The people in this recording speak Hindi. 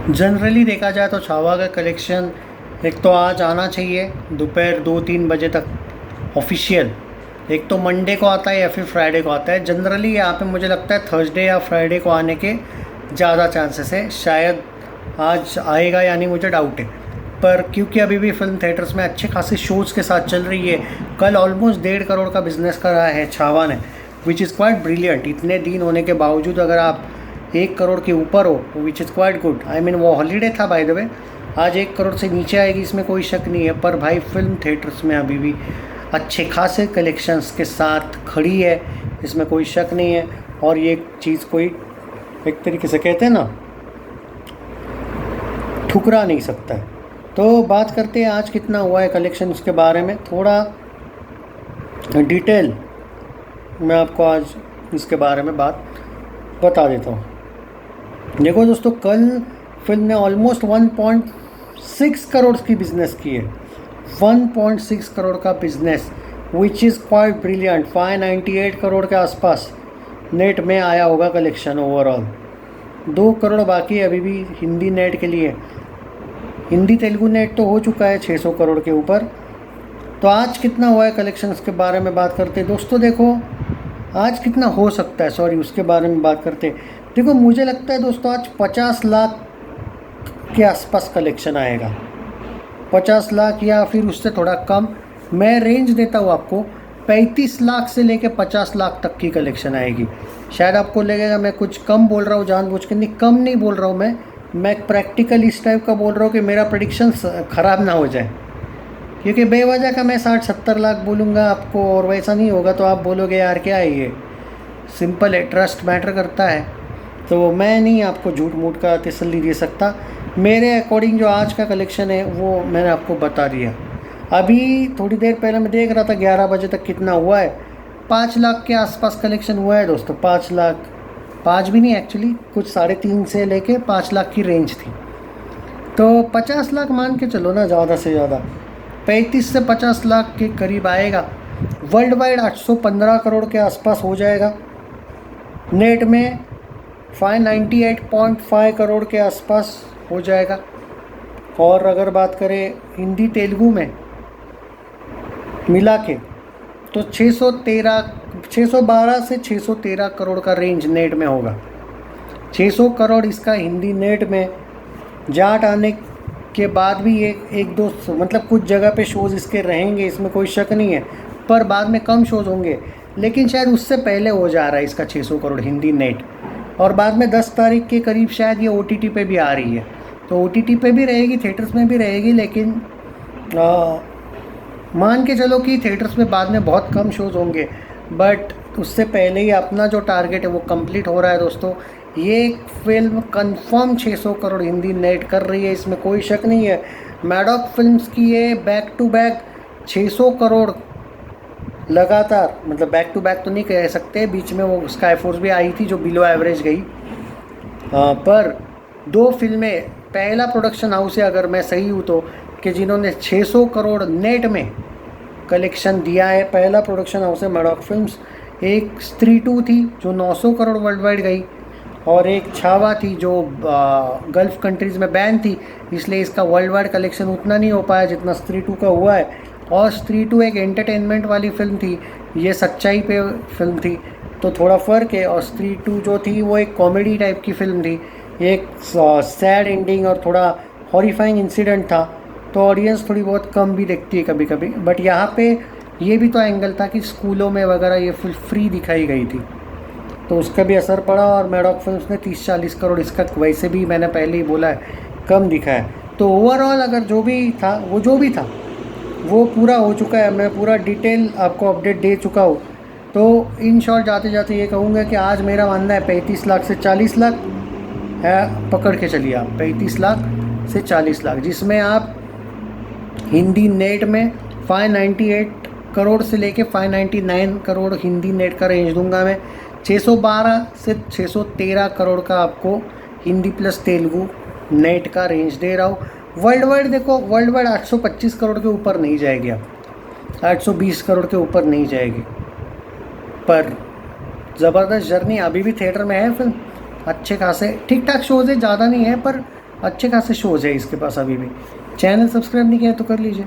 जनरली देखा जाए तो छावा का कलेक्शन एक तो आज आना चाहिए दोपहर 2-3 बजे तक ऑफिशियल। एक तो मंडे को आता है या फिर फ्राइडे को आता है। जनरली यहाँ पे मुझे लगता है थर्सडे या फ्राइडे को आने के ज़्यादा चांसेस है। शायद आज आएगा, यानी मुझे डाउट है। पर क्योंकि अभी भी फिल्म थिएटर्स में अच्छे खासे शोज़ के साथ चल रही है। कल ऑलमोस्ट 1.5 करोड़ का बिजनेस करा है छावा ने, विच इज़ क्वाइट ब्रिलियंट। इतने दिन होने के बावजूद अगर आप 1 करोड़ के ऊपर हो, which is quite good. I mean वो हॉलीडे था बाय द वे। आज 1 करोड़ से नीचे आएगी इसमें कोई शक नहीं है। पर भाई फिल्म थिएटर्स में अभी भी अच्छे खासे कलेक्शंस के साथ खड़ी है, इसमें कोई शक नहीं है। और ये चीज़ कोई एक तरीके से कहते हैं ना, ठुकरा नहीं सकता है। तो बात करते हैं आज कितना हुआ है कलेक्शन, उसके बारे में थोड़ा डिटेल मैं आपको आज इसके बारे में बात बता देता हूँ। देखो दोस्तों, कल फिल्म ने ऑलमोस्ट 1.6 करोड़ की बिजनेस की है। 1.6 करोड़ का business, which is quite brilliant. 598 crore के आसपास नेट में आया होगा कलेक्शन ओवरऑल। 2 करोड़ बाकी है अभी भी हिंदी नेट के लिए। हिंदी तेलुगु नेट तो हो चुका है 600 करोड़ के ऊपर। तो आज कितना हुआ है कलेक्शंस के बारे में बात करते हैं। दोस्तों देखो, आज कितना हो सकता है, सॉरी उसके बारे में बात करते हैं। देखो मुझे लगता है दोस्तों आज 50 लाख के आसपास कलेक्शन आएगा। 50 लाख या फिर उससे थोड़ा कम। मैं रेंज देता हूँ आपको, 35 लाख से लेके 50 लाख तक की कलेक्शन आएगी। शायद आपको लगेगा मैं कुछ कम बोल रहा हूँ, जानबूझ के नहीं, कम नहीं बोल रहा हूँ मैं प्रैक्टिकल इस टाइप का बोल रहा हूँ कि मेरा प्रेडिक्शन ख़राब ना हो जाए। क्योंकि बेवजह का मैं 60-70 लाख बोलूँगा आपको और वैसा नहीं होगा तो आप बोलोगे यार क्या है ये। सिंपल है, ट्रस्ट मैटर करता है। तो मैं नहीं आपको झूठ मूठ का तसल्ली दे सकता। मेरे अकॉर्डिंग जो आज का कलेक्शन है वो मैंने आपको बता दिया। अभी थोड़ी देर पहले मैं देख रहा था 11 बजे तक कितना हुआ है। 5 लाख के आसपास कलेक्शन हुआ है दोस्तों। 5 लाख, 5 भी नहीं एक्चुअली, कुछ 3.5 से लेके 5 लाख की रेंज थी। तो 50 लाख मान के चलो ना, ज़्यादा से ज़्यादा 35 से 50 लाख के करीब आएगा। वर्ल्ड वाइड 815 करोड़ के आसपास हो जाएगा। नेट में 598.5 करोड़ के आसपास हो जाएगा। और अगर बात करें हिंदी तेलुगु में मिला के तो 612 से 613 करोड़ का रेंज नेट में होगा। 600 करोड़ इसका हिंदी नेट में जाट आने के बाद भी एक दो मतलब कुछ जगह पे शोज़ इसके रहेंगे, इसमें कोई शक नहीं है। पर बाद में कम शोज़ होंगे, लेकिन शायद उससे पहले हो जा रहा है इसका 600 करोड़ हिंदी नेट। और बाद में 10 तारीख के करीब शायद ये OTT पे भी आ रही है। तो OTT पे भी रहेगी, थिएटर्स में भी रहेगी, लेकिन मान के चलो कि थिएटर्स में बाद में बहुत कम शोज़ होंगे। बट उससे पहले ही अपना जो टारगेट है वो कंप्लीट हो रहा है दोस्तों। ये film confirm 600 crore Hindi net कर रही है, इसमें कोई शक नहीं है। मैडॉक फिल्म्स की ये बैक टू बैक 600 करोड़ लगातार, मतलब बैक टू बैक तो नहीं कह सकते, बीच में वो स्काई फोर्स भी आई थी जो बिलो एवरेज गई। पर 2 फिल्में, पहला प्रोडक्शन हाउस है अगर मैं सही हूँ तो, कि जिन्होंने 600 करोड़ नेट में कलेक्शन दिया है। पहला प्रोडक्शन हाउस है मैडॉक फिल्म्स। एक स्त्री 2 थी जो 900 करोड़ वर्ल्ड वाइड गई, और एक छावा थी जो गल्फ़ कंट्रीज़ में बैन थी, इसलिए इसका वर्ल्ड वाइड कलेक्शन उतना नहीं हो पाया जितना स्त्री 2 का हुआ है। और स्त्री 2 एक एंटरटेनमेंट वाली फ़िल्म थी, ये सच्चाई पे फिल्म थी, तो थोड़ा फ़र्क है। और स्त्री 2 जो थी वो एक कॉमेडी टाइप की फ़िल्म थी, एक सैड एंडिंग और थोड़ा हॉरिफाइंग इंसिडेंट था, तो ऑडियंस थोड़ी बहुत कम भी देखती है कभी कभी। बट यहाँ पे ये भी तो एंगल था कि स्कूलों में वगैरह ये फुल फ्री दिखाई गई थी, तो उसका भी असर पड़ा। और मैडॉक फिल्म्स ने 30-40 करोड़, इसका वैसे भी मैंने पहले ही बोला है कम दिखा है। तो ओवरऑल अगर जो भी था वो पूरा हो चुका है। मैं पूरा डिटेल आपको अपडेट दे चुका हूँ। तो इन शॉर्ट जाते जाते ये कहूँगा कि आज मेरा मानना है 35 लाख से 40 लाख है, पकड़ के चलिए आप 35 लाख से 40 लाख, जिसमें आप हिंदी नेट में 598 करोड़ से लेके 599 करोड़ हिंदी नेट का रेंज दूंगा मैं। 612 से 613 करोड़ का आपको हिंदी प्लस तेलुगु नेट का रेंज दे रहा हूँ। वर्ल्ड वाइड देखो, वर्ल्ड वाइड 825 करोड़ के ऊपर नहीं जाएगी, आप 820 करोड़ के ऊपर नहीं जाएगी। पर ज़बरदस्त जर्नी, अभी भी थिएटर में है फिल्म, अच्छे खासे ठीक ठाक शोज़ है, ज़्यादा नहीं है पर अच्छे खासे शोज़ है इसके पास अभी भी। चैनल सब्सक्राइब नहीं किया तो कर लीजिए।